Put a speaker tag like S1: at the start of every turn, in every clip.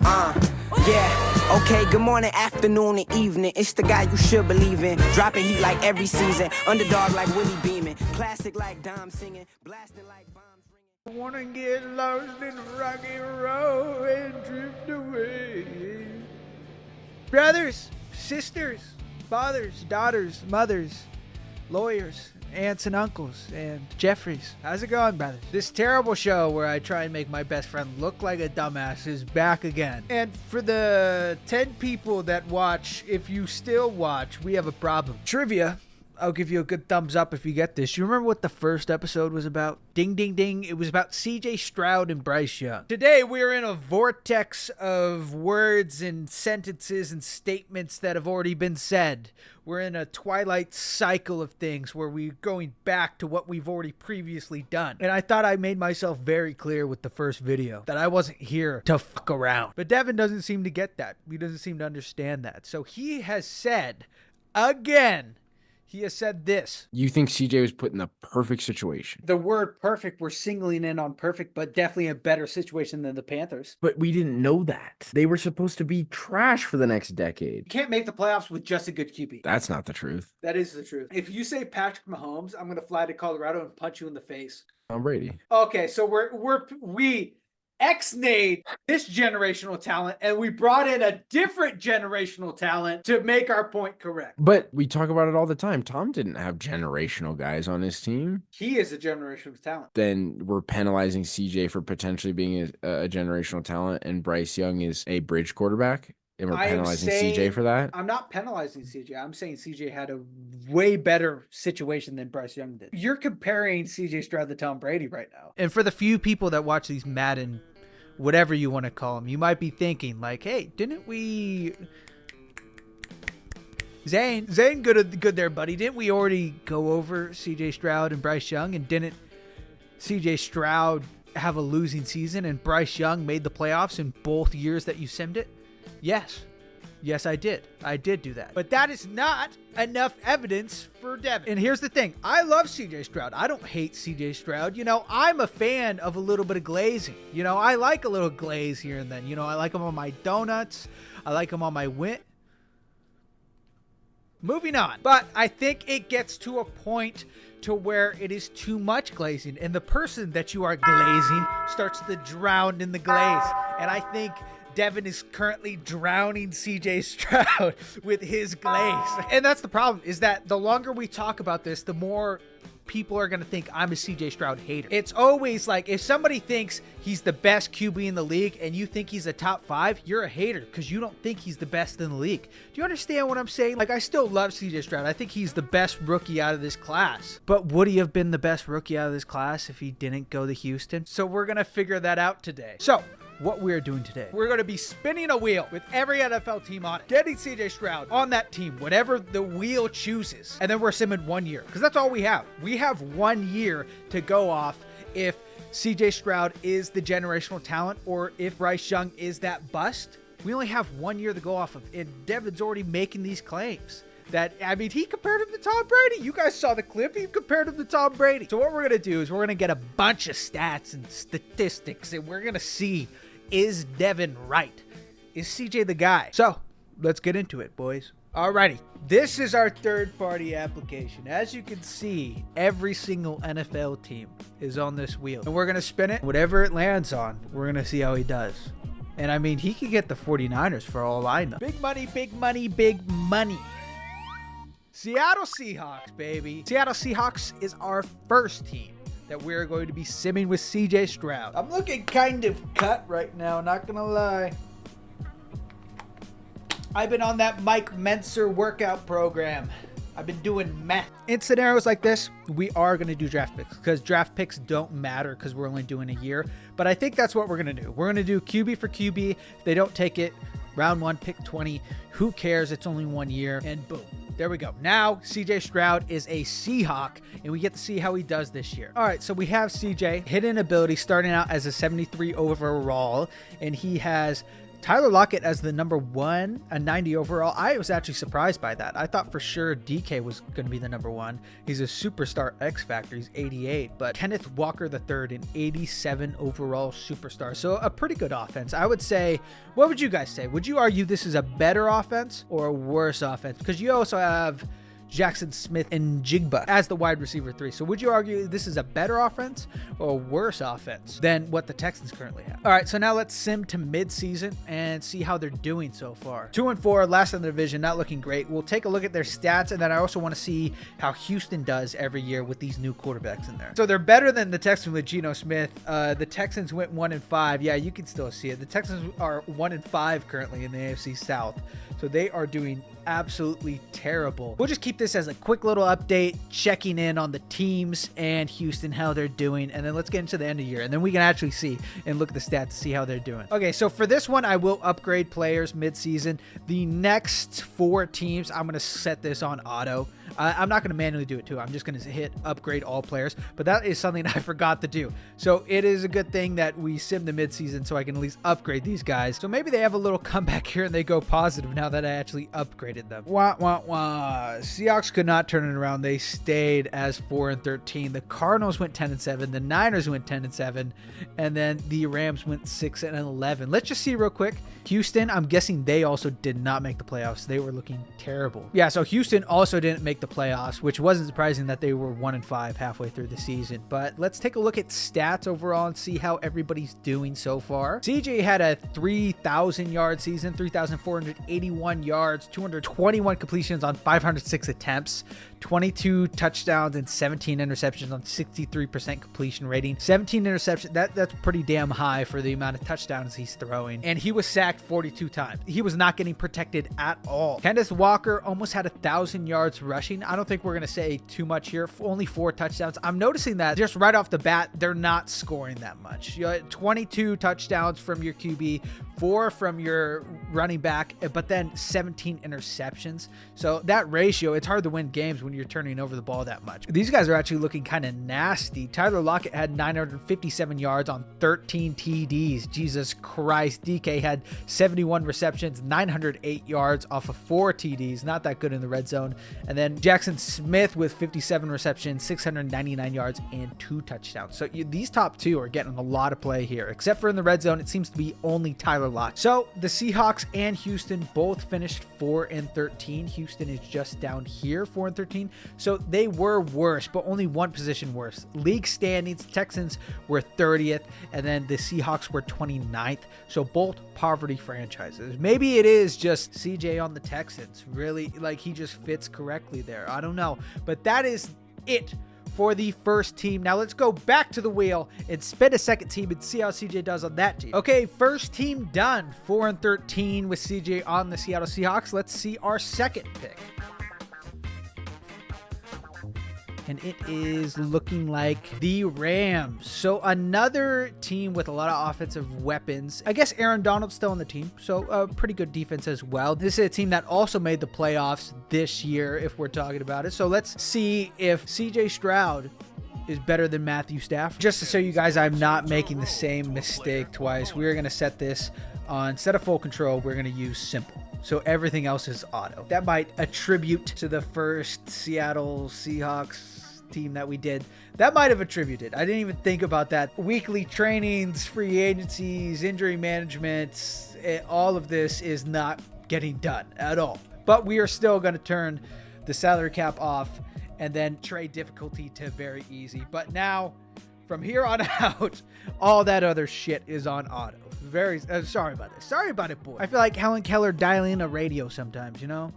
S1: Yeah, okay, good morning, afternoon, and evening. It's the guy you should believe in. Dropping heat like every season. Underdog like Willie Beeman. Classic like Dom singing. Blasting like bombs ringing.
S2: I wanna get lost in the rocky road and drift away. Brothers, sisters, fathers, daughters, mothers, lawyers, aunts and uncles, and Jeffries. How's it going, brothers? This terrible show where I try and make my best friend look like a dumbass is back again. And for the 10 people that watch, if you still watch, we have a problem. Trivia. I'll give you a good thumbs up if you get this. You remember what the first episode was about? Ding, ding, ding. It was about CJ Stroud and Bryce Young. Today, we're in a vortex of words and sentences and statements that have already been said. We're in a twilight cycle of things where we're going back to what we've already previously done. And I thought I made myself very clear with the first video that I wasn't here to fuck around. But Devin doesn't seem to get that. He doesn't seem to understand that. So he has said, again, he has said this.
S3: You think CJ was put in the perfect situation.
S2: The word perfect, we're singling in on perfect, but definitely a better situation than the Panthers.
S3: But we didn't know that. They were supposed to be trash for the next decade.
S2: You can't make the playoffs with just a good QB.
S3: That's not the truth.
S2: That is the truth. If you say Patrick Mahomes, I'm going to fly to Colorado and punch you in the face.
S3: Tom Brady.
S2: Okay, so we ex-nayed this generational talent, and we brought in a different generational talent to make our point correct.
S3: But we talk about it all the time. Tom didn't have generational guys on his team.
S2: He is a generational talent.
S3: Then we're penalizing CJ for potentially being a generational talent, and Bryce Young is a bridge quarterback, and we're penalizing CJ for that.
S2: I'm not penalizing CJ. I'm saying CJ had a way better situation than Bryce Young did. You're comparing CJ Stroud to Tom Brady right now. And for the few people that watch these Madden, whatever you want to call them, you might be thinking like, hey, didn't we... Zane, good there, buddy. Didn't we already go over CJ Stroud and Bryce Young? And didn't CJ Stroud have a losing season and Bryce Young made the playoffs in both years that you simmed it? Yes. Yes, I did. I did do that. But that is not enough evidence for Devin. And here's the thing. I love CJ Stroud. I don't hate CJ Stroud. You know, I'm a fan of a little bit of glazing. You know, I like a little glaze here and then. You know, I like them on my donuts. I like them on my Moving on. But I think it gets to a point to where it is too much glazing. And the person that you are glazing starts to drown in the glaze. And I think Devin is currently drowning CJ Stroud with his glaze. And that's the problem, is that the longer we talk about this, the more people are going to think I'm a CJ Stroud hater. It's always like, if somebody thinks he's the best QB in the league and you think he's a top 5, you're a hater because you don't think he's the best in the league. Do you understand what I'm saying? Like, I still love CJ Stroud. I think he's the best rookie out of this class. But would he have been the best rookie out of this class if he didn't go to Houston? So we're going to figure that out today. So what we're doing today, we're going to be spinning a wheel with every NFL team on it, getting CJ Stroud on that team, whatever the wheel chooses. And then we're simming 1 year, because that's all we have. We have 1 year to go off if CJ Stroud is the generational talent or if Bryce Young is that bust. We only have 1 year to go off of, and Devin's already making these claims. That, I mean, he compared him to Tom Brady. You guys saw the clip. He compared him to Tom Brady. So what we're going to do is we're going to get a bunch of stats and statistics, and we're going to see, is Devin right? Is CJ the guy? So let's get into it, boys. Alrighty, this is our third-party application. As you can see, every single NFL team is on this wheel. And we're going to spin it. Whatever it lands on, we're going to see how he does. And I mean, he could get the 49ers for all I know. Big money, big money, big money. Seattle Seahawks, baby. Seattle Seahawks is our first team that we're going to be simming with CJ Stroud. I'm looking kind of cut right now, not gonna lie. I've been on that Mike Mentzer workout program. I've been doing meth. In scenarios like this, we are going to do draft picks because draft picks don't matter because we're only doing a year. But I think that's what we're going to do. We're going to do QB for QB. If they don't take it, round 1, pick 20. Who cares? It's only 1 year. And boom. There we go. Now, CJ Stroud is a Seahawk, and we get to see how he does this year. All right, so we have CJ. Hidden ability starting out as a 73 overall, and he has Tyler Lockett as the number 1, a 90 overall. I was actually surprised by that. I thought for sure DK was going to be the number 1. He's a superstar X Factor. He's 88, but Kenneth Walker III, an 87 overall superstar. So a pretty good offense. I would say, what would you guys say? Would you argue this is a better offense or a worse offense? Because you also have Jackson Smith and Jigba as the wide receiver 3. So would you argue this is a better offense or a worse offense than what the Texans currently have? All right, so now let's sim to midseason and see how they're doing so far. 2-4, last in the division, not looking great. We'll take a look at their stats, and then I also want to see how Houston does every year with these new quarterbacks in there. So they're better than the Texans with Geno Smith. The Texans went 1-5. Yeah, you can still see it. The Texans are 1-5 currently in the AFC South. So they are doing absolutely terrible. We'll just keep this as a quick little update, checking in on the teams and Houston, how they're doing, and then let's get into the end of the year, and then we can actually see and look at the stats to see how they're doing. Okay, so for this one, I will upgrade players mid-season. The next 4 teams, I'm going to set this on auto. I'm not going to manually do it too. I'm just going to hit upgrade all players, but that is something I forgot to do. So it is a good thing that we sim the midseason so I can at least upgrade these guys. So maybe they have a little comeback here and they go positive now that I actually upgraded them. Wah, wah, wah. Seahawks could not turn it around. They stayed as 4-13. The Cardinals went 10-7. The Niners went 10-7. And then the Rams went 6-11. Let's just see real quick. Houston, I'm guessing they also did not make the playoffs. They were looking terrible. Yeah, so Houston also didn't make the playoffs, which wasn't surprising that they were 1-5 halfway through the season. But let's take a look at stats overall and see how everybody's doing so far. CJ had a 3,000 yard season, 3,481 yards, 221 completions on 506 attempts, 22 touchdowns and 17 interceptions on 63% completion rating. 17 interceptions, that's pretty damn high for the amount of touchdowns he's throwing. And he was sacked 42 times. He was not getting protected at all. Kenneth Walker almost had 1,000 yards rushing. I don't think we're going to say too much here. Only 4 touchdowns. I'm noticing that just right off the bat, they're not scoring that much. You know, 22 touchdowns from your QB, 4 from your running back, but then 17 interceptions. So that ratio, it's hard to win games when you're turning over the ball that much. These guys are actually looking kind of nasty. Tyler Lockett had 957 yards on 13 TDs. Jesus Christ. DK had 71 receptions, 908 yards off of 4 TDs. Not that good in the red zone. And then Jackson Smith with 57 receptions, 699 yards, and 2 touchdowns. So these top 2 are getting a lot of play here. Except for in the red zone, it seems to be only Tyler Lockett. So the Seahawks and Houston both finished 4-13. Houston is just down here, 4-13. So they were worse, but only one position worse. League standings, Texans were 30th, and then the Seahawks were 29th. So both poverty franchises. Maybe it is just CJ on the Texans. Really, like, he just fits correctly there. I don't know. But that is it for the first team. Now let's go back to the wheel and spin a second team and see how CJ does on that team. Okay, first team done. 4-13 with CJ on the Seattle Seahawks. Let's see our second pick. And it is looking like the Rams. So another team with a lot of offensive weapons. I guess Aaron Donald's still on the team, so a pretty good defense as well. This is a team that also made the playoffs this year, if we're talking about it. So let's see if CJ Stroud is better than Matthew Stafford. Just to show you guys I'm not making the same mistake twice, we're going to set this on, instead of full control, we're going to use simple. So everything else is auto. That might attribute to the first Seattle Seahawks team that we did. That might have attributed. I didn't even think about that. Weekly trainings, free agencies, injury management, all of this is not getting done at all. But we are still going to turn the salary cap off and then trade difficulty to very easy. But now, from here on out, all that other shit is on auto. Very sorry about this. Sorry about it, boy. I feel like Helen Keller dialing a radio sometimes, you know?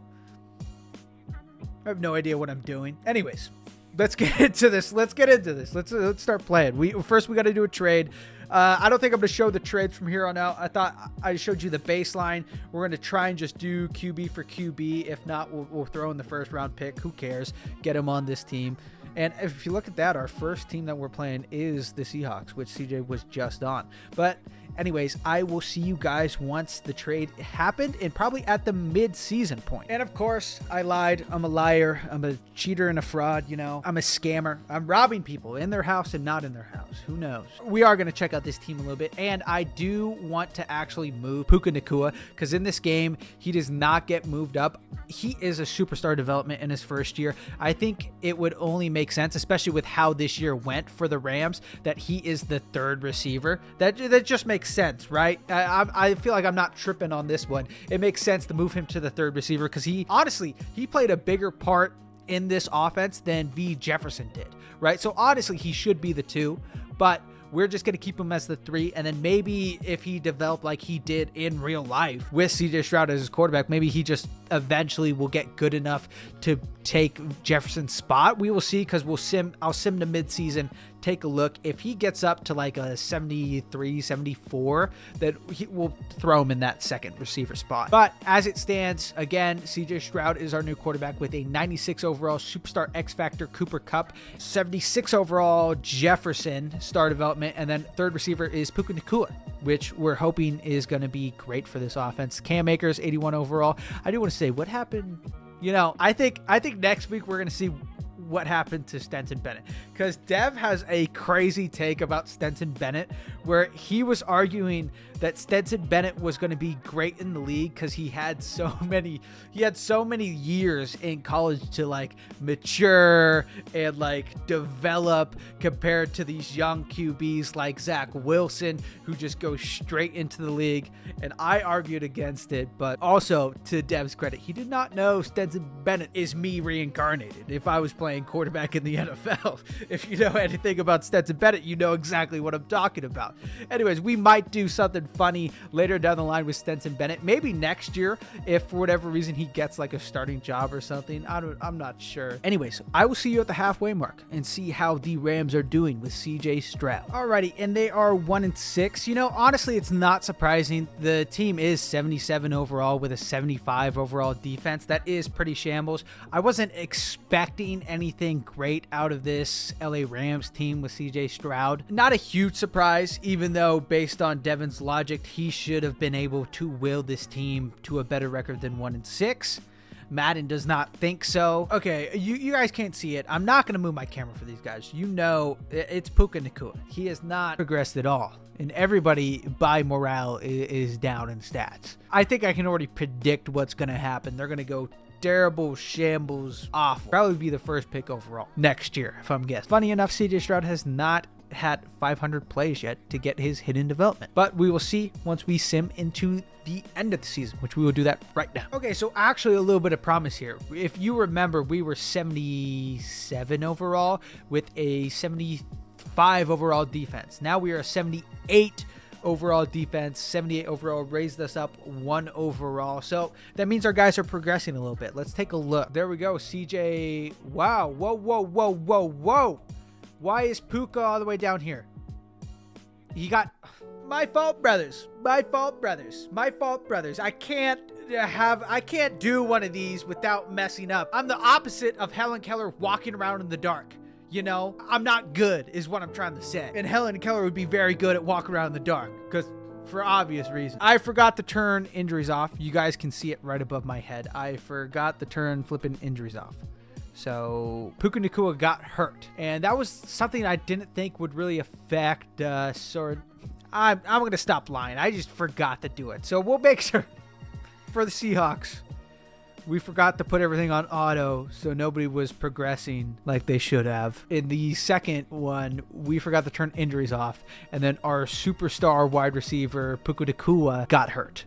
S2: I have no idea what I'm doing. Anyways, let's get into this. Let's start playing. We got to do a trade. I don't think I'm going to show the trades from here on out. I thought I showed you the baseline. We're going to try and just do QB for QB. If not, we'll throw in the first round pick. Who cares? Get him on this team. And if you look at that, our first team that we're playing is the Seahawks, which CJ was just on. But Anyways, I will see you guys once the trade happened and probably at the mid-season point. And of course, I lied. I'm a liar. I'm a cheater and a fraud, you know. I'm a scammer. I'm robbing people in their house and not in their house. Who knows? We are going to check out this team a little bit, and I do want to actually move Puka Nacua because in this game, he does not get moved up. He is a superstar development in his first year. I think it would only make sense, especially with how this year went for the Rams, that he is the third receiver. That just makes sense, right? I feel like I'm not tripping on this one. It makes sense to move him to the third receiver because he played a bigger part in this offense than V. Jefferson did, right? So honestly, he should be the 2, but we're just going to keep him as the 3. And then maybe if he developed like he did in real life with CJ Stroud as his quarterback, maybe he just eventually will get good enough to take Jefferson's spot. We will see because I'll sim to midseason, take a look. If he gets up to like a 73, 74, then we'll throw him in that second receiver spot. But as it stands, again, CJ Stroud is our new quarterback with a 96 overall superstar X Factor Cooper Kupp, 76 overall Jefferson star development, and then third receiver is Puka Nacua, which we're hoping is going to be great for this offense. Cam Akers, 81 overall. I do want to say, what happened? You know, I think next week we're going to see what happened to Stetson Bennett, because Dev has a crazy take about Stetson Bennett where he was arguing that Stetson Bennett was going to be great in the league because he had so many years in college to like mature and like develop compared to these young QBs like Zach Wilson who just go straight into the league. And I argued against it, but also to Dev's credit, he did not know Stetson Bennett is me reincarnated. If I was playing quarterback in the NFL, if you know anything about Stetson Bennett, you know exactly what I'm talking about. Anyways, we might do something funny later down the line with Stetson Bennett, maybe next year if for whatever reason he gets like a starting job or something. I'm not sure. Anyways, I will see you at the halfway mark and see how the Rams are doing with CJ Stroud. Alrighty, and they are 1-6. You know, honestly, it's not surprising. The team is 77 overall with a 75 overall defense. That is pretty shambles. I wasn't expecting anything great out of this LA Rams team with CJ Stroud. Not a huge surprise, even though based on Devin's logic, he should have been able to will this team to a better record than 1-6. Madden does not think so. Okay, you guys can't see it. I'm not going to move my camera for these guys. You know, it's Puka Nacua. He has not progressed at all. And everybody by morale is down in stats. I think I can already predict what's going to happen. They're going to go terrible, shambles, awful. Probably be the first pick overall next year, if I'm guessing. Funny enough, CJ Stroud has not had 500 plays yet to get his hidden development, but we will see once we sim into the end of the season, which we will do that right now. Okay, so actually a little bit of promise here. If you remember, we were 77 overall with a 75 overall defense. Now we are a 78 overall defense. 78 overall raised us up 1 overall. So that means our guys are progressing a little bit. Let's take a look. There we go. CJ. Wow. Whoa. Why is Puka all the way down here? He got... My fault, brothers. I can't do one of these without messing up. I'm the opposite of Helen Keller walking around in the dark. You know, I'm not good is what I'm trying to say. And Helen Keller would be very good at walking around in the dark because for obvious reasons. I forgot to turn injuries off. You guys can see it right above my head. I forgot to turn flipping injuries off. So Puka Nacua got hurt, and that was something I didn't think would really affect I'm going to stop lying. I just forgot to do it. So we'll make sure for the Seahawks, we forgot to put everything on auto so nobody was progressing like they should have. In the second one, we forgot to turn injuries off, and then our superstar wide receiver, Puka Nacua, got hurt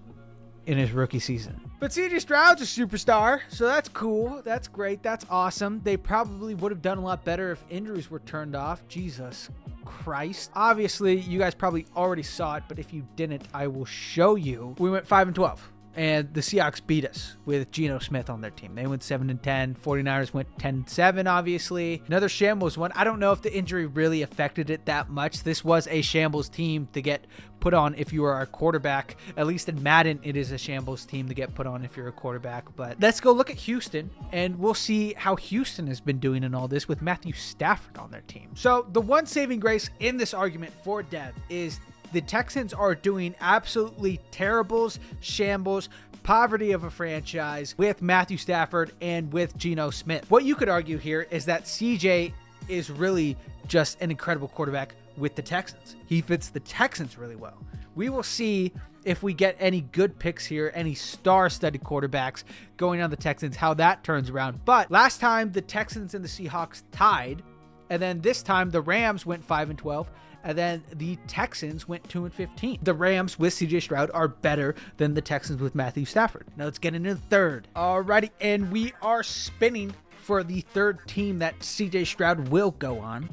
S2: in his rookie season. But CJ Stroud's a superstar, so that's cool. That's great. That's awesome. They probably would have done a lot better if injuries were turned off. Jesus Christ. Obviously, you guys probably already saw it, but if you didn't, I will show you. We went 5-12. And the Seahawks beat us with Geno Smith on their team. They went 7-10. 49ers went 10-7, obviously. Another shambles one. I don't know if the injury really affected it that much. This was a shambles team to get put on if you are a quarterback. At least in Madden, it is a shambles team to get put on if you're a quarterback. But let's go look at Houston, and we'll see how Houston has been doing in all this with Matthew Stafford on their team. So the one saving grace in this argument for Dev is the Texans are doing absolutely terribles, shambles, poverty of a franchise with Matthew Stafford and with Geno Smith. What you could argue here is that CJ is really just an incredible quarterback with the Texans. He fits the Texans really well. We will see if we get any good picks here, any star-studded quarterbacks going on the Texans, how that turns around. But last time the Texans and the Seahawks tied, and then this time the Rams went 5-12, and then the Texans went 2-15. The Rams with CJ Stroud are better than the Texans with Matthew Stafford. Now let's get into the third. Alrighty, and we are spinning for the third team that CJ Stroud will go on.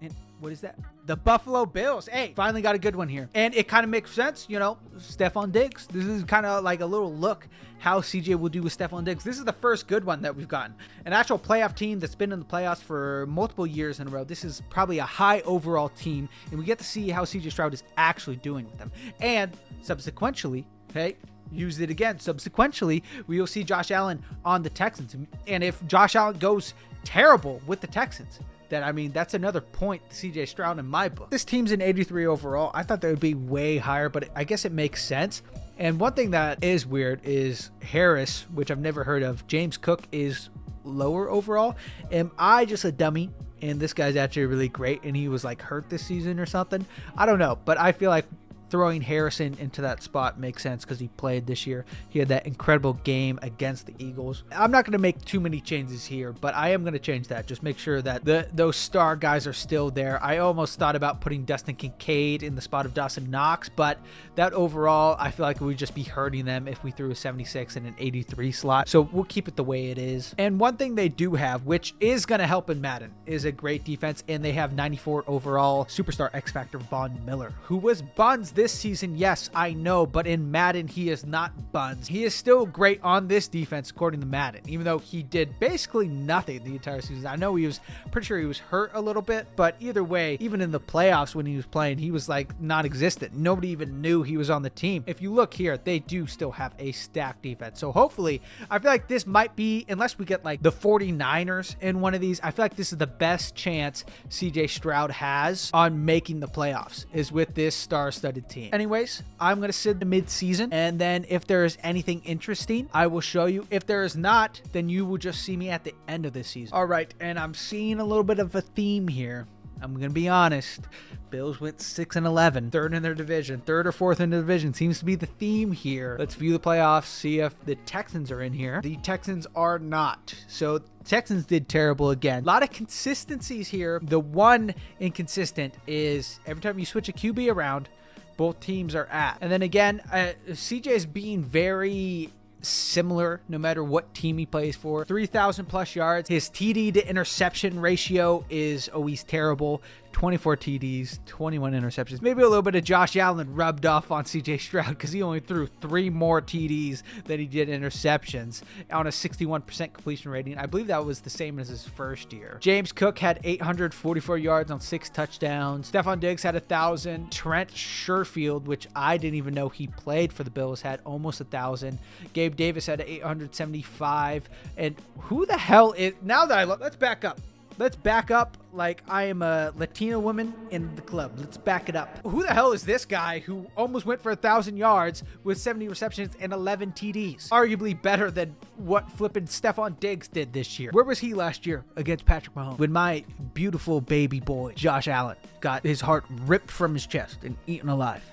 S2: And what is that? The Buffalo Bills. Hey, finally got a good one here. And it kind of makes sense, you know, Stephon Diggs. This is kind of like a little look how CJ will do with Stephon Diggs. This is the first good one that we've gotten. An actual playoff team that's been in the playoffs for multiple years in a row. This is probably a high overall team, and we get to see how CJ Stroud is actually doing with them. And subsequently, hey, use it again. Subsequently, we will see Josh Allen on the Texans. And if Josh Allen goes terrible with the Texans, then, I mean, that's another point to CJ Stroud in my book. This team's an 83 overall. I thought that would be way higher, but I guess it makes sense. And one thing that is weird is Harris, which I've never heard of. James Cook is lower overall. Am I just a dummy? And this guy's actually really great, and he was like hurt this season or something. I don't know, but I feel like throwing Harrison into that spot makes sense because he played this year. He had that incredible game against the Eagles. I'm not going to make too many changes here, but I am going to change that. Just make sure that those star guys are still there. I almost thought about putting Dustin Kincaid in the spot of Dawson Knox, but that overall, I feel like we'd just be hurting them if we threw a 76 and an 83 slot. So we'll keep it the way it is. And one thing they do have, which is going to help in Madden, is a great defense, and they have 94 overall superstar X Factor Von Miller, who was buns this season. Yes, I know, but in Madden, he is not buns. He is still great on this defense, according to Madden, even though he did basically nothing the entire season. I know he was pretty sure he was hurt a little bit, but either way, even in the playoffs when he was playing, he was like non-existent. Nobody even knew he was on the team. If you look here, they do still have a stacked defense. So hopefully, I feel like this might be, unless we get like the 49ers in one of these, I feel like this is the best chance CJ Stroud has on making the playoffs, is with this star-studded team. Anyways, I'm going to sit the mid-season, and then if there is anything interesting, I will show you. If there is not, then you will just see me at the end of this season. All right, and I'm seeing a little bit of a theme here. I'm going to be honest. Bills went 6-11, third in their division, third or fourth in the division seems to be the theme here. Let's view the playoffs, see if the Texans are in here. The Texans are not. So Texans did terrible again. A lot of consistencies here. The one inconsistent is every time you switch a QB around, both teams are at. And then again, CJ is being very similar no matter what team he plays for. 3,000 plus yards. His TD to interception ratio is always terrible. 24 TDs, 21 interceptions. Maybe a little bit of Josh Allen rubbed off on CJ Stroud because he only threw 3 more TDs than he did interceptions on a 61% completion rating. I believe that was the same as his first year. James Cook had 844 yards on 6 touchdowns. Stephon Diggs had 1,000. Trent Sherfield, which I didn't even know he played for the Bills, had almost 1,000. Gabe Davis had 875. And who the hell is... Now that I look... Let's back up. Let's back up like I am a Latina woman in the club. Let's back it up. Who the hell is this guy who almost went for 1,000 yards with 70 receptions and 11 TDs? Arguably better than what flipping Stephon Diggs did this year. Where was he last year against Patrick Mahomes? When my beautiful baby boy, Josh Allen, got his heart ripped from his chest and eaten alive.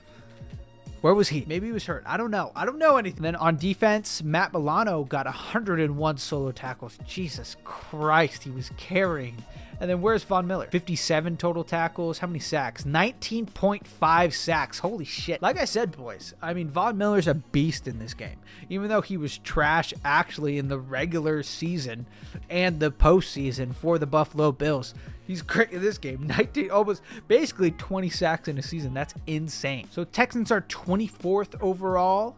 S2: Where was he? Maybe he was hurt. I don't know. I don't know anything. Then on defense, Matt Milano got 101 solo tackles. Jesus Christ, he was carrying. And then where's Von Miller? 57 total tackles. How many sacks? 19.5 sacks. Holy shit. Like I said, boys, I mean, Von Miller's a beast in this game. Even though he was trash actually in the regular season and the postseason for the Buffalo Bills, he's great in this game. 19, almost basically 20 sacks in a season. That's insane. So Texans are 24th overall,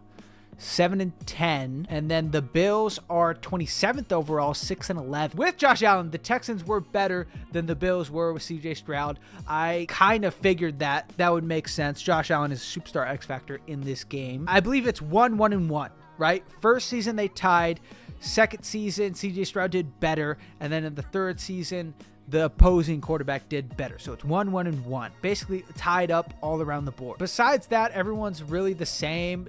S2: 7-10, and then the Bills are 27th overall, 6-11. With Josh Allen, the Texans were better than the Bills were with CJ Stroud. I kind of figured that would make sense. Josh Allen is a superstar X Factor in this game. I believe it's 1-1-1, right? First season they tied. Second season, CJ Stroud did better, and then in the third season, the opposing quarterback did better. So it's 1-1-1. Basically tied up all around the board. Besides that, everyone's really the same.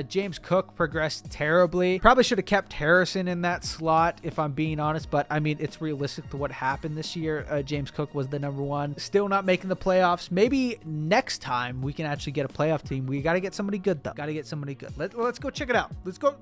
S2: James Cook progressed terribly. Probably should have kept Harrison in that slot, if I'm being honest, but I mean, it's realistic to what happened this year. James Cook was the number one. Still not making the playoffs. Maybe next time we can actually get a playoff team. We got to get somebody good, though. Got to get somebody good. Let's go check it out. Let's go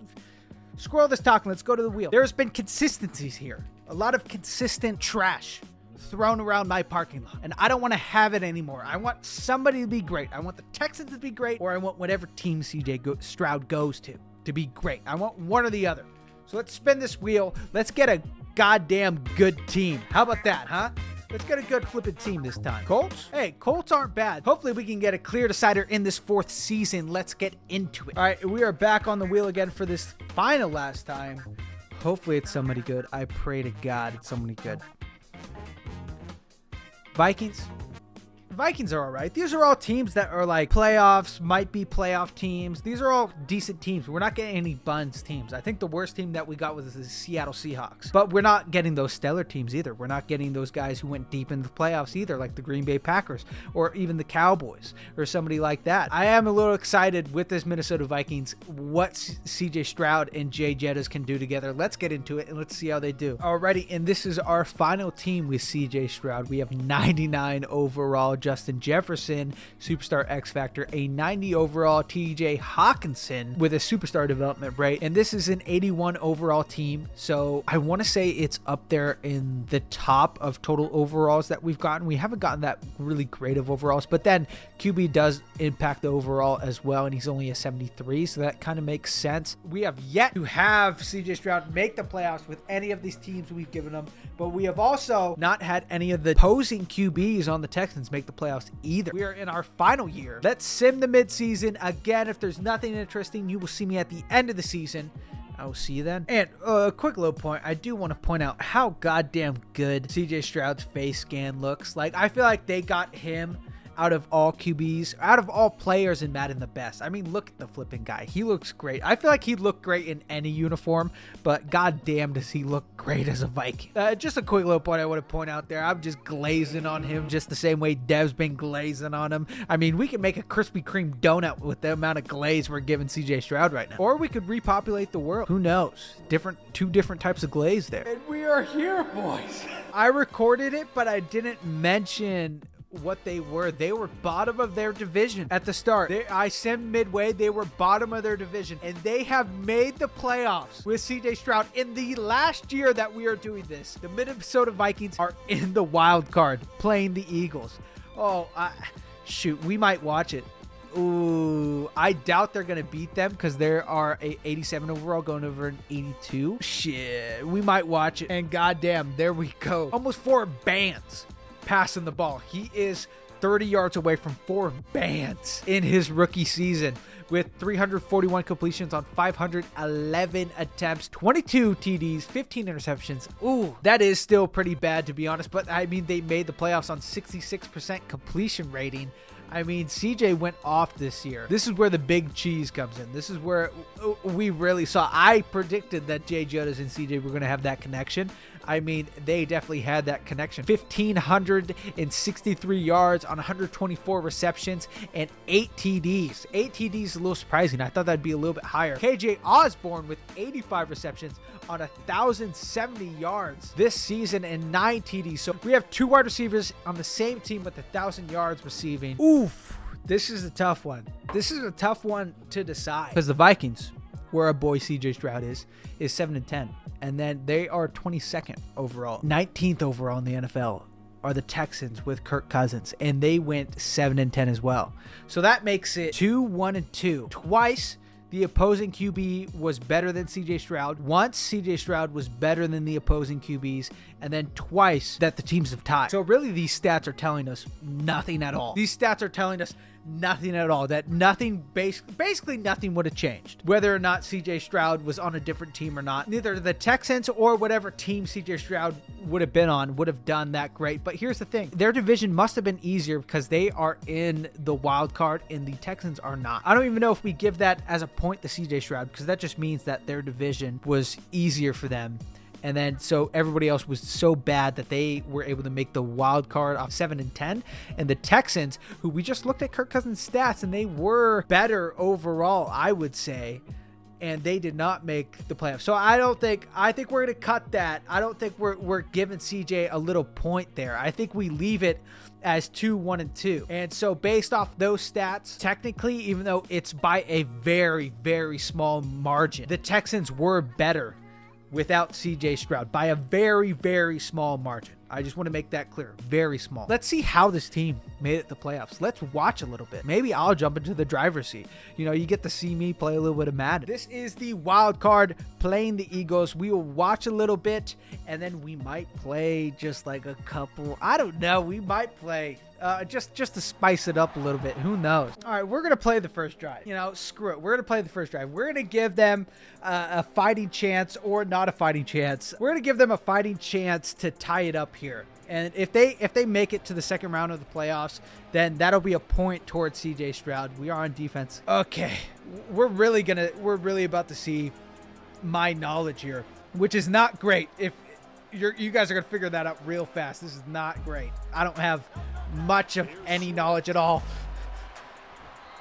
S2: scroll this talk and let's go to the wheel. There's been consistencies here. A lot of consistent trash thrown around my parking lot, and I don't want to have it anymore. I want somebody to be great. I want the Texans to be great, or I want whatever team CJ Stroud goes to be great. I want one or the other. So let's spin this wheel. Let's get a goddamn good team. How about that, huh? Let's get a good flipping team this time. Colts? Hey, Colts aren't bad. Hopefully we can get a clear decider in this 4th season. Let's get into it. All right, we are back on the wheel again for this final last time. Hopefully it's somebody good. I pray to God it's somebody good. Vikings are all right. These are all teams that are like playoffs, might be playoff teams. These are all decent teams. We're not getting any buns teams. I think the worst team that we got was the Seattle Seahawks. But we're not getting those stellar teams either. We're not getting those guys who went deep into the playoffs either, like the Green Bay Packers or even the Cowboys or somebody like that. I am a little excited with this Minnesota Vikings, what CJ Stroud and Jay Jettas can do together. Let's get into it and let's see how they do. Alrighty, and this is our final team with CJ Stroud. We have 99 overall Justin Jefferson, superstar X Factor, a 90 overall TJ Hawkinson with a superstar development rate, and this is an 81 overall team, so I want to say it's up there in the top of total overalls that we've gotten. We haven't gotten that really great of overalls, but then QB does impact the overall as well, and he's only a 73, so that kind of makes sense. We have yet to have CJ Stroud make the playoffs with any of these teams we've given him, but we have also not had any of the opposing QBs on the Texans make the playoffs either. We are in our final year. Let's sim the midseason. Again, if there's nothing interesting, you will see me at the end of the season. I will see you then. And a quick little point. I do want to point out how goddamn good CJ Stroud's face scan looks. Like, I feel like they got him out of all QBs, out of all players in Madden the best. I mean, look at the flipping guy. He looks great. I feel like he'd look great in any uniform, but goddamn does he look great as a Viking. Just a quick little point I want to point out there. I'm just glazing on him just the same way Dev's been glazing on him. I mean, we can make a Krispy Kreme donut with the amount of glaze we're giving CJ Stroud right now. Or we could repopulate the world. Who knows? Two different types of glaze there. And we are here, boys. I recorded it, but I didn't mention what they were. They were bottom of their division at the start. I said midway, they were bottom of their division, and they have made the playoffs with CJ Stroud in the last year that we are doing this. The Minnesota Vikings are in the wild card playing the Eagles. Shoot, we might watch it. Ooh, I doubt they're going to beat them because there are a 87 overall going over an 82. Shit, we might watch it. And goddamn, there we go. Almost 4 bands passing the ball. He is 30 yards away from 4 bands in his rookie season with 341 completions on 511 attempts, 22 TDs, 15 interceptions. Ooh, that is still pretty bad, to be honest, but I mean, they made the playoffs on 66% completion rating. I mean, CJ went off this year. This is where the big cheese comes in. This is where we really saw. I predicted that Jay Jettas and CJ were going to have that connection. I mean, they definitely had that connection. 1,563 yards on 124 receptions and 8 TDs. 8 TDs is a little surprising. I thought that'd be a little bit higher. KJ Osborne with 85 receptions on 1,070 yards this season and 9 TDs. So we have 2 wide receivers on the same team with 1,000 yards receiving. Oof. This is a tough one. This is a tough one to decide because the Vikings, where our boy CJ Stroud is 7-10. And then they are 22nd overall. 19th overall in the NFL are the Texans with Kirk Cousins, and they went 7-10 as well. So that makes it 2-1-2. Twice the opposing QB was better than CJ Stroud. Once CJ Stroud was better than the opposing QBs, and then twice that the teams have tied. So really these stats are telling us nothing at all. These stats are telling us nothing at all, that nothing, basically nothing would have changed. Whether or not CJ Stroud was on a different team or not, neither the Texans or whatever team CJ Stroud would have been on would have done that great. But here's the thing, their division must have been easier because they are in the wild card and the Texans are not. I don't even know if we give that as a point to CJ Stroud because that just means that their division was easier for them And then so everybody else was so bad that they were able to make the wild card off 7-10. And the Texans, who we just looked at Kirk Cousins' stats, and they were better overall, I would say, and they did not make the playoffs. So I think we're going to cut that. I don't think we're giving CJ a little point there. I think we leave it as 2-1-2. And so based off those stats, technically, even though it's by a very, very small margin, the Texans were better without CJ Stroud by a very, very small margin. I just want to make that clear. Very small. Let's see how this team made it to the playoffs. Let's watch a little bit. Maybe I'll jump into the driver's seat. You know, you get to see me play a little bit of Madden. This is the wild card playing the Eagles. We will watch a little bit, and then we might play just like a couple. I don't know. We might play just to spice it up a little bit. Who knows? All right, we're going to play the first drive. You know, screw it. We're going to play the first drive. We're going to give them a fighting chance or not a fighting chance. We're going to give them a fighting chance to tie it up here. And if they make it to the second round of the playoffs, then that'll be a point towards CJ Stroud. We are on defense. Okay. We're really about to see my knowledge here, which is not great. If you guys are going to figure that out real fast. This is not great. I don't have much of any knowledge at all.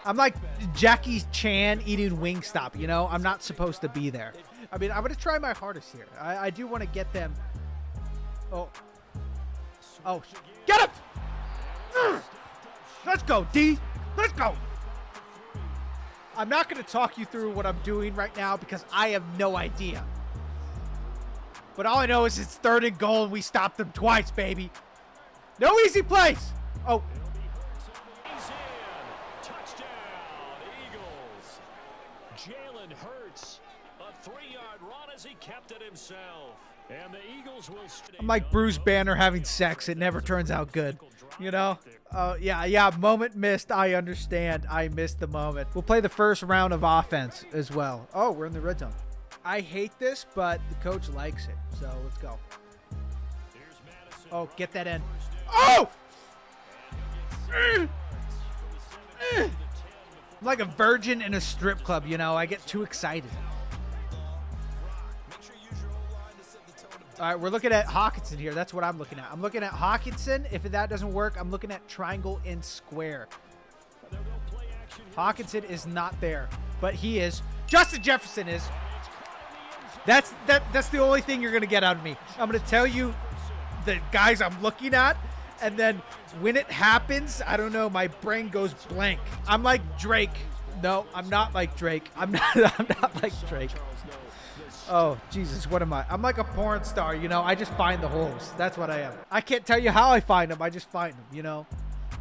S2: I'm like Jackie Chan eating Wingstop, you know? I'm not supposed to be there. I mean, I'm going to try my hardest here. I do want to get them. Oh, get him! Let's go, D. Let's go. I'm not going to talk you through what I'm doing right now because I have no idea. But all I know is it's 3rd and goal and we stopped them twice, baby. No easy plays. Oh.
S4: Touchdown, Eagles. Jalen Hurts, a 3-yard run as he kept it himself. And the Eagles will
S2: I'm like Bruce Banner having sex. It never turns out good. You know? Yeah. Moment missed. I understand. I missed the moment. We'll play the first round of offense as well. Oh, we're in the red zone. I hate this, but the coach likes it. So let's go. Oh, get that in. Oh! I'm like a virgin in a strip club, you know? I get too excited. All right, we're looking at Hawkinson here. That's what I'm looking at. I'm looking at Hawkinson. If that doesn't work, I'm looking at triangle and square. Hawkinson is not there, but he is. Justin Jefferson is. That's the only thing you're going to get out of me. I'm going to tell you the guys I'm looking at, and then when it happens, I don't know, my brain goes blank. I'm like Drake. No, I'm not like Drake. I'm not like Drake. Oh, Jesus, what am I? I'm like a porn star, you know? I just find the holes. That's what I am. I can't tell you how I find them. I just find them, you know?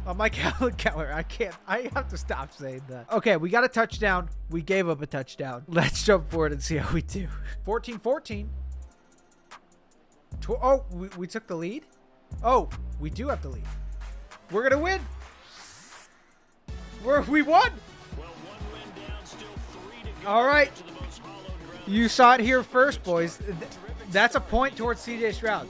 S2: I'm like Helen Keller. I have to stop saying that. Okay, we got a touchdown. We gave up a touchdown. Let's jump forward and see how we do. 14-14. Oh, we took the lead? Oh, we do have the lead. We're going to win. We won. All right. You saw it here first, boys. That's a point towards CJ Stroud.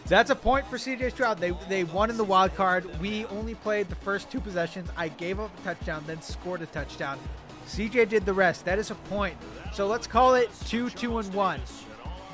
S2: That's a point for CJ Stroud. They won in the wild card. We only played the first 2 possessions. I gave up a touchdown, then scored a touchdown. CJ did the rest. That is a point. So let's call it 2-2-1.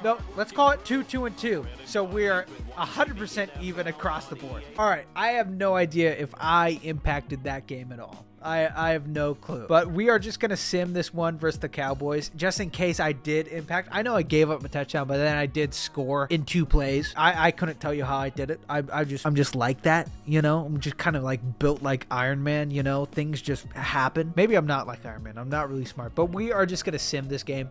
S2: No, let's call it 2-2-2. So we're 100% even across the board. All right. I have no idea if I impacted that game at all. I have no clue. But we are just going to sim this one versus the Cowboys just in case I did impact. I know I gave up a touchdown, but then I did score in 2 plays. I couldn't tell you how I did it. I'm just like that, you know? I'm just kind of like built like Iron Man, you know? Things just happen. Maybe I'm not like Iron Man. I'm not really smart. But we are just going to sim this game.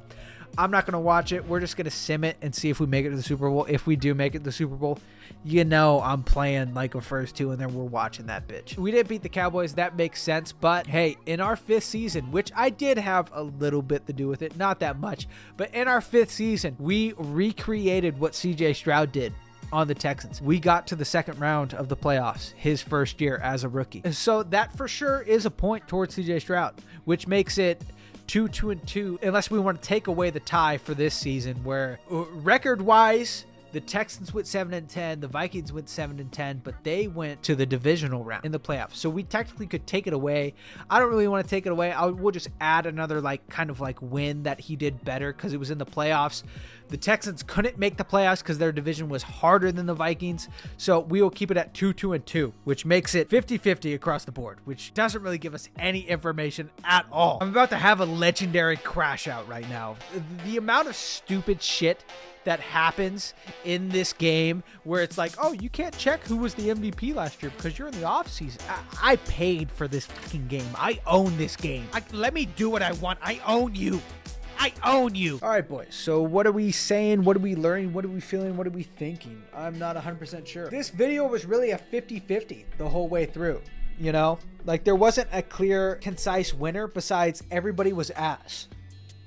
S2: I'm not going to watch it. We're just going to sim it and see if we make it to the Super Bowl. If we do make it to the Super Bowl, you know I'm playing like a first 2, and then we're watching that bitch. We didn't beat the Cowboys. That makes sense. But, hey, in our 5th season, which I did have a little bit to do with it, not that much, but in our 5th season, we recreated what CJ Stroud did on the Texans. We got to the second round of the playoffs his first year as a rookie. So that for sure is a point towards CJ Stroud, which makes it 2-2-2, unless we want to take away the tie for this season, where record-wise, The Texans went 7-10, the Vikings went 7-10, but they went to the divisional round in the playoffs. So we technically could take it away. I don't really want to take it away. We'll just add another kind of win that he did better because it was in the playoffs. The Texans couldn't make the playoffs because their division was harder than the Vikings. So we will keep it at 2-2-2, which makes it 50-50 across the board, which doesn't really give us any information at all. I'm about to have a legendary crash out right now. The amount of stupid shit that happens in this game where it's like, oh, you can't check who was the MVP last year because you're in the offseason. I paid for this fucking game. I own this game. Let me do what I want. I own you. I own you. All right, boys. So what are we saying? What are we learning? What are we feeling? What are we thinking? I'm not 100% sure. This video was really a 50-50 the whole way through. You know, there wasn't a clear, concise winner besides everybody was ass.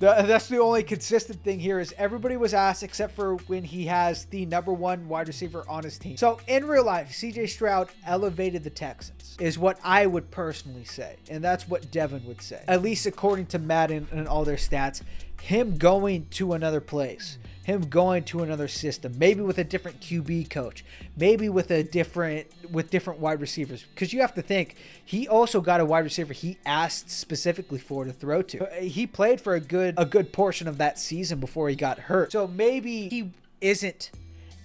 S2: That's the only consistent thing here is everybody was ass except for when he has the #1 wide receiver on his team. So in real life, CJ Stroud elevated the Texans is what I would personally say. And that's what Devin would say. At least according to Madden and all their stats, him going to another place, him going to another system, maybe with a different QB coach, maybe with different wide receivers. Because you have to think, he also got a wide receiver he asked specifically for to throw to. He played for a good portion of that season before he got hurt. So maybe he isn't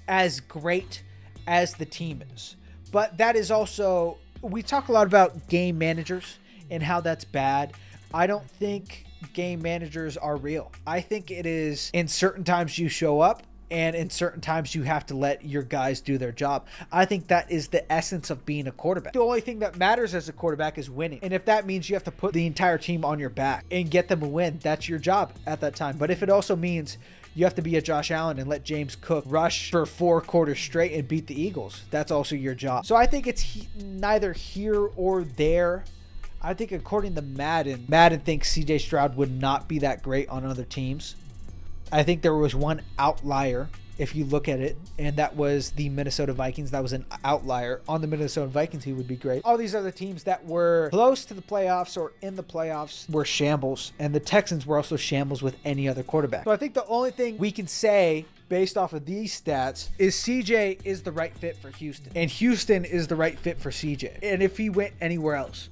S2: as great as the team is. But that is also, we talk a lot about game managers and how that's bad. I don't think game managers are real. I think it is in certain times you show up and in certain times you have to let your guys do their job. I think that is the essence of being a quarterback. The only thing that matters as a quarterback is winning. And if that means you have to put the entire team on your back and get them a win, that's your job at that time. But if it also means you have to be a Josh Allen and let James Cook rush for 4 quarters straight and beat the Eagles, that's also your job. So I think it's neither here or there. I think according to Madden thinks CJ Stroud would not be that great on other teams. I think there was one outlier if you look at it, and that was the Minnesota Vikings. That was an outlier. On the Minnesota Vikings, he would be great. All these other teams that were close to the playoffs or in the playoffs were shambles, and the Texans were also shambles with any other quarterback. So I think the only thing we can say based off of these stats is CJ is the right fit for Houston, and Houston is the right fit for CJ. And if he went anywhere else,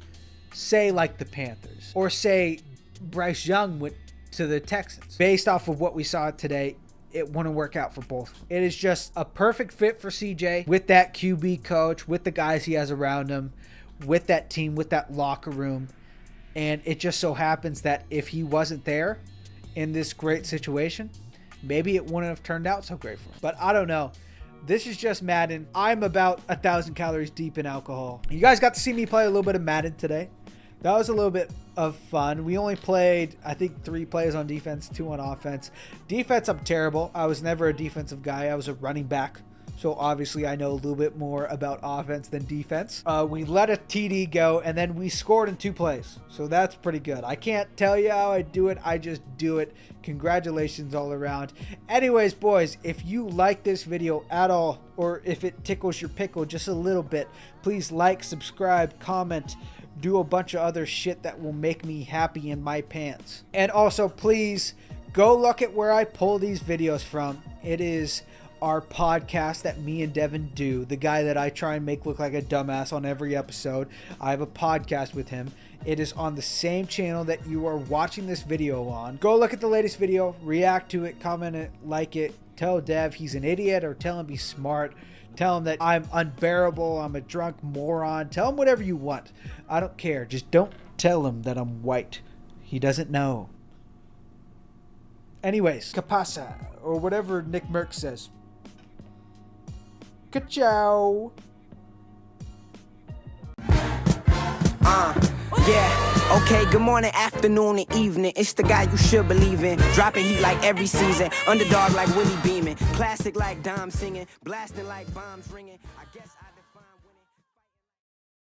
S2: say like the Panthers, or say Bryce Young went to the Texans, based off of what we saw today, it wouldn't work out for both. It is just a perfect fit for CJ with that QB coach, with the guys he has around him, with that team, with that locker room. And it just so happens that if he wasn't there in this great situation, maybe it wouldn't have turned out so great for him. But I don't know. This is just Madden. I'm about 1,000 calories deep in alcohol. You guys got to see me play a little bit of Madden today. That was a little bit of fun. We only played, I think, 3 plays on defense, 2 on offense. Defense, I'm terrible. I was never a defensive guy. I was a running back. So obviously I know a little bit more about offense than defense. We let a TD go, and then we scored in 2 plays. So that's pretty good. I can't tell you how I do it. I just do it. Congratulations all around. Anyways, boys, if you like this video at all, or if it tickles your pickle just a little bit, please like, subscribe, comment, do a bunch of other shit that will make me happy in my pants. And also, please go look at where I pull these videos from. It is our podcast that me and Devin do, the guy that I try and make look like a dumbass on every episode. I have a podcast with him. It is on the same channel that you are watching this video on. Go look at the latest video, react to it, comment it, like it, tell Dev he's an idiot, or tell him he's smart. Tell him that I'm unbearable, I'm a drunk moron. Tell him whatever you want. I don't care. Just don't tell him that I'm white. He doesn't know. Anyways, kapasa, or whatever Nick Merck says. Ka-chow.
S1: Yeah, okay, good morning, afternoon, and evening. It's the guy you should believe in. Dropping heat like every season. Underdog like Willie beaming. Classic like Dom singing. Blasting like bombs ringing. I guess